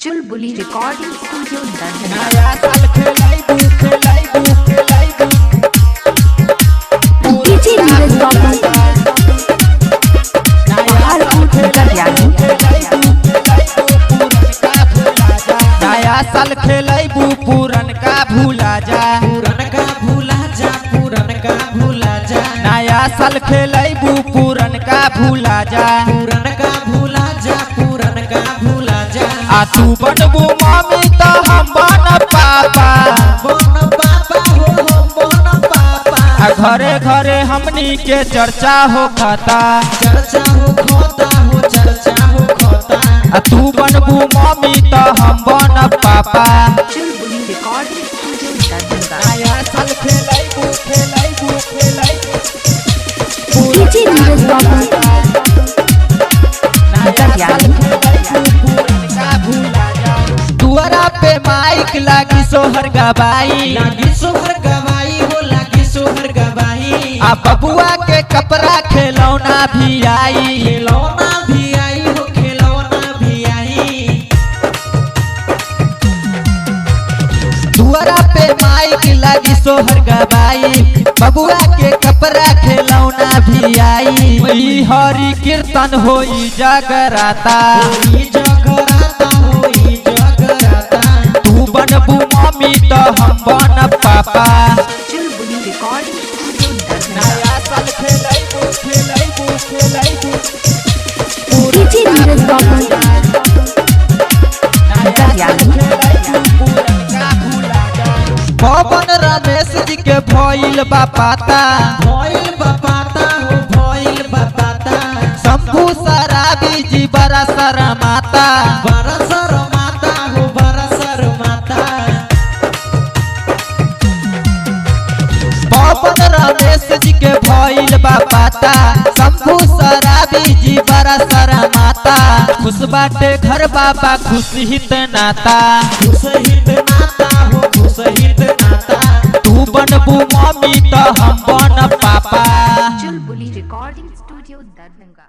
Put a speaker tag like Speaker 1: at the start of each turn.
Speaker 1: चुलबुली recording studio Darbhanga.
Speaker 2: नया साल खेलाइबू
Speaker 1: DJ Neeraj बाबू
Speaker 2: नया साल खेलाइबू पूरन का भूला जा नया साल खेलाइबू पूरन का भूला जा आ तू बनबू मम्मी तो हम बन पापा आ घरे घरे हमनी के चर्चा हो खाता आ तू बनबू मम्मी तो हम बन पापा
Speaker 1: चुलबुली रिकॉर्डिंग स्टूडियो दरभंगा।
Speaker 2: नया साल खेलाइबू
Speaker 1: डीजे नीरज बाबू
Speaker 2: दुआरा पे माइक लागी सोहर गवाई आ बबुआ के कपड़ा खिलौना भी आई दुआरा पे माइक लागी सोहर गवाई बबुआ के कपड़ा खिलौना भी आई वही हरि कीर्तन होई जगराता तू बनबू मम्मी तो हम बन पापा
Speaker 1: चुलबुली रिकॉर्डिंग स्टूडियो दरभंगा।
Speaker 2: नया साल खेलाइबू
Speaker 1: डीजे नीरज बाबू
Speaker 2: पवन रमेश जी के भइल बा पाता शंभू शराबी जी बड़ा शरमाता पवन रमेश जी के भइल बा पाता शंभू शराबी जी बड़ा शरमाता खुश बाटे घर बाबा खुश हित नाता तू बनबू मम्मी तो हम बन पापा
Speaker 1: चुलबुली रिकॉर्डिंग स्टूडियो दरभंगा।